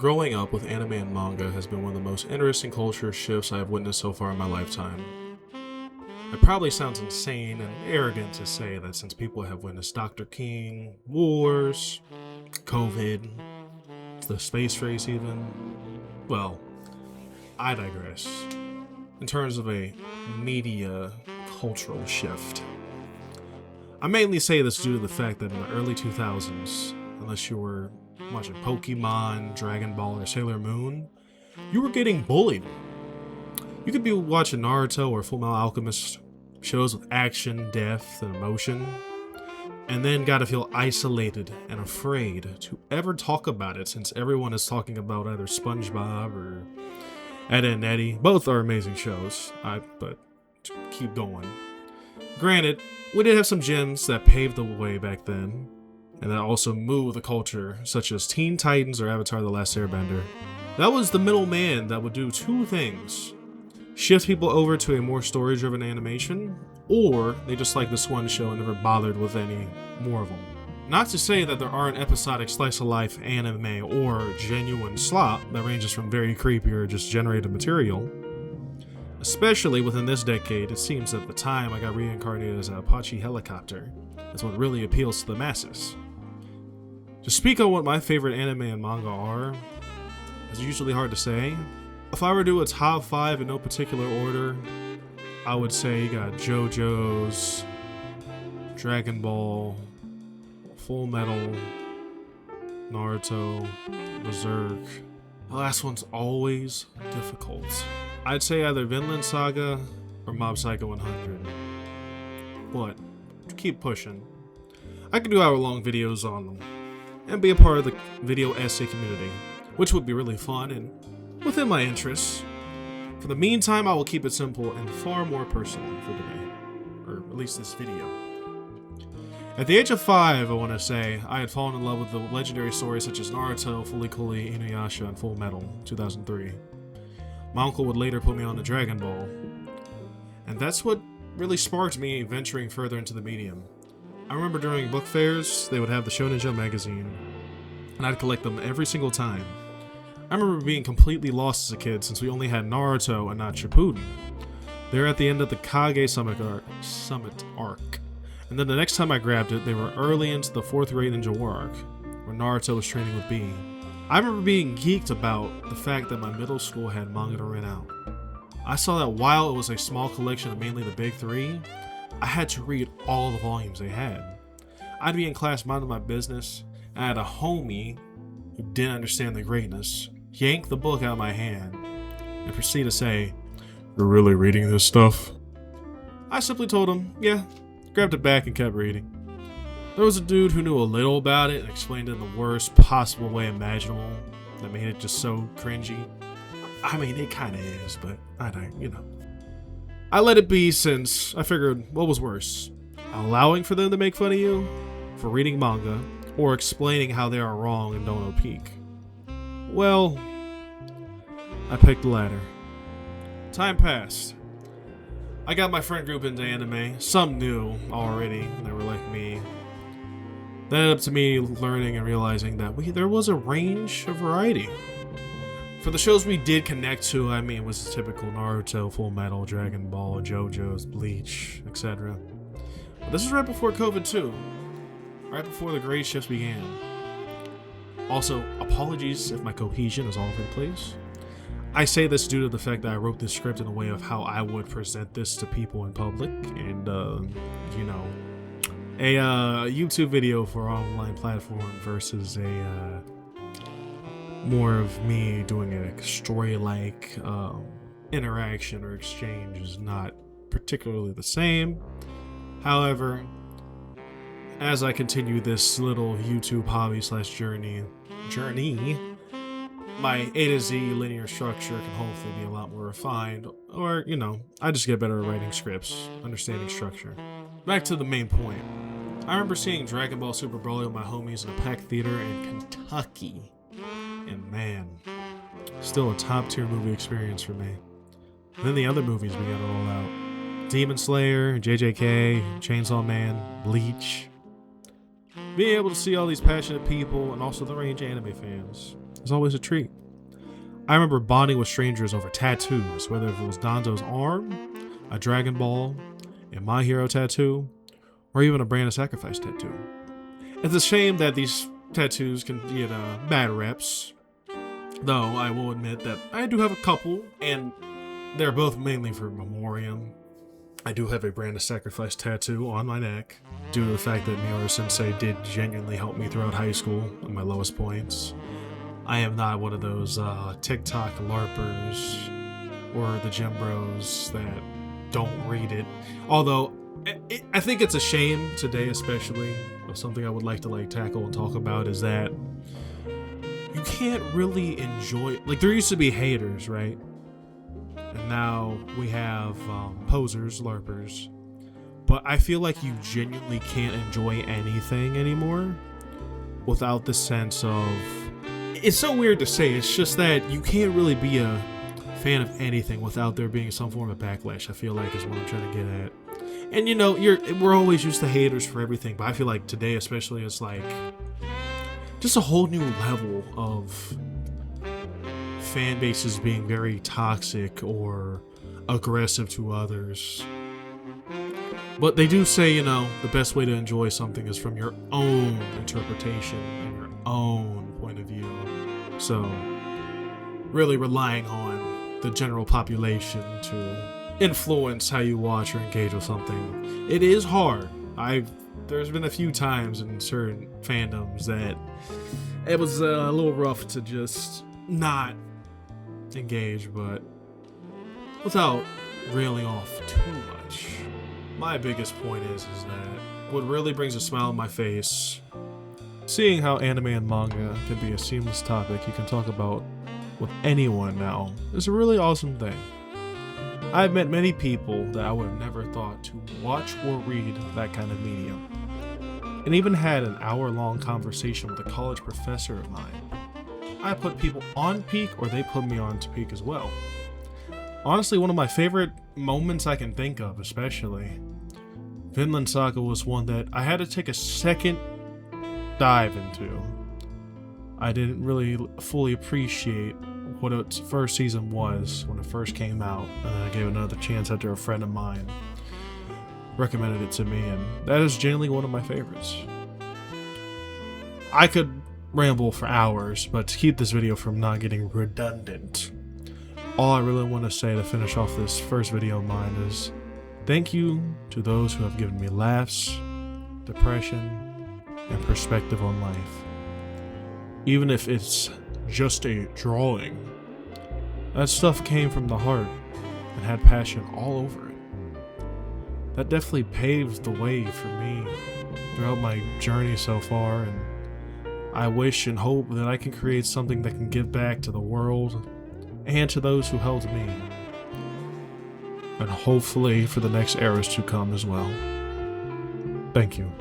Growing up with anime and manga has been one of the most interesting culture shifts I have witnessed so far in my lifetime. It probably sounds insane and arrogant to say that since people have witnessed Dr. King, wars, COVID, the space race even. Well, I digress. In terms of a media cultural shift, I mainly say this due to the fact that in the early 2000s, unless you were watching Pokemon, Dragon Ball, or Sailor Moon, you were getting bullied. You could be watching Naruto or Fullmetal Alchemist, shows with action, depth, and emotion, and then gotta feel isolated and afraid to ever talk about it since everyone is talking about either SpongeBob or Ed and Eddie. Both are amazing shows, but keep going. Granted, we did have some gems that paved the way back then, and that also moved the culture, such as Teen Titans or Avatar: The Last Airbender. That was the middleman that would do two things: shift people over to a more story-driven animation, or they just liked this one show and never bothered with any more of them. Not to say that there aren't episodic slice-of-life anime or genuine slop that ranges from very creepy or just generated material. Especially within this decade, it seems that the time I got reincarnated as an Apache helicopter is what really appeals to the masses. To speak on what my favorite anime and manga are, is usually hard to say. If I were to do a top 5 in no particular order, I would say you got JoJo's, Dragon Ball, Full Metal, Naruto, Berserk. The last one's always difficult. I'd say either Vinland Saga or Mob Psycho 100. But keep pushing. I could do hour-long videos on them and be a part of the video essay community, which would be really fun and within my interests. For the meantime, I will keep it simple and far more personal for today, or at least this video. At the age of 5, I want to say, I had fallen in love with the legendary stories such as Naruto, Fooly Cooly, Inuyasha, and Full Metal, 2003. My uncle would later put me on to Dragon Ball, and that's what really sparked me venturing further into the medium. I remember during book fairs, they would have the Shonen Jump magazine, and I'd collect them every single time. I remember being completely lost as a kid since we only had Naruto and not Shippuden. They were at the end of the Kage Summit arc, and then the next time I grabbed it, they were early into the 4th Great Ninja War arc, where Naruto was training with B. I remember being geeked about the fact that my middle school had manga to rent out. I saw that while it was a small collection of mainly the big three, I had to read all the volumes they had. I'd be in class minding my business, and I had a homie who didn't understand the greatness yank the book out of my hand and proceed to say, "You're really reading this stuff?" I simply told him, yeah, grabbed it back and kept reading. There was a dude who knew a little about it and explained it in the worst possible way imaginable that made it just so cringy. I mean, it kinda is, but I don't. I let it be since I figured what was worse, allowing for them to make fun of you for reading manga or explaining how they are wrong and don't know peak. Well, I picked the latter. Time passed. I got my friend group into anime. Some knew already. They were like me. That ended up to me learning and realizing that there was a range of variety. For the shows we did connect to, it was typical Naruto, Full Metal, Dragon Ball, JoJo's, Bleach, etc. But this was right before COVID too. Right before the grade shifts began. Also, apologies if my cohesion is all over the place. I say this due to the fact that I wrote this script in a way of how I would present this to people in public, and a YouTube video for an online platform versus a more of me doing a story-like interaction or exchange is not particularly the same. However, as I continue this little YouTube hobby / journey, my A to Z linear structure can hopefully be a lot more refined, or, I just get better at writing scripts, understanding structure. Back to the main point. I remember seeing Dragon Ball Super Broly with my homies in a packed theater in Kentucky, and man, still a top tier movie experience for me. And then the other movies we gotta roll out: Demon Slayer, JJK, Chainsaw Man, Bleach. Being able to see all these passionate people and also the range anime fans is always a treat. I remember bonding with strangers over tattoos, whether it was Danzo's arm, a Dragon Ball, a My Hero tattoo, or even a Brand of Sacrifice tattoo. It's a shame that these tattoos can get bad reps, though I will admit that I do have a couple, and they're both mainly for memoriam. I do have a Brand of Sacrifice tattoo on my neck, due to the fact that Miura Sensei did genuinely help me throughout high school at my lowest points. I am not one of those TikTok LARPers or the gym bros that don't read it. Although, I think it's a shame today, especially, of something I would like to tackle and talk about, is that you can't really enjoy. There used to be haters, right? And now we have posers, LARPers. But I feel like you genuinely can't enjoy anything anymore without the sense of. It's so weird to say, it's just that you can't really be a fan of anything without there being some form of backlash, I feel like, is what I'm trying to get at. And we're always used to haters for everything, but I feel like today especially it's just a whole new level of fan bases being very toxic or aggressive to others. But they do say, the best way to enjoy something is from your own interpretation and your own point of view. So, really relying on the general population to influence how you watch or engage with something. It is hard. There's been a few times in certain fandoms that it was a little rough to just not engage, but without railing off too much. My biggest point is that what really brings a smile on my face, seeing how anime and manga can be a seamless topic you can talk about with anyone now, is a really awesome thing. I've met many people that I would have never thought to watch or read that kind of medium, and even had an hour-long conversation with a college professor of mine. I put people on Peak, or they put me on to Peak as well. Honestly, one of my favorite moments I can think of, especially, Vinland Saga was one that I had to take a second dive into. I didn't really fully appreciate what its first season was when it first came out, and then I gave it another chance after a friend of mine recommended it to me, and that is generally one of my favorites. I could ramble for hours, but to keep this video from not getting redundant, all I really want to say to finish off this first video of mine is thank you to those who have given me laughs, depression, and perspective on life. Even if it's just a drawing, that stuff came from the heart and had passion all over it. That definitely paved the way for me throughout my journey so far, and I wish and hope that I can create something that can give back to the world and to those who held me, and hopefully for the next eras to come as well. Thank you.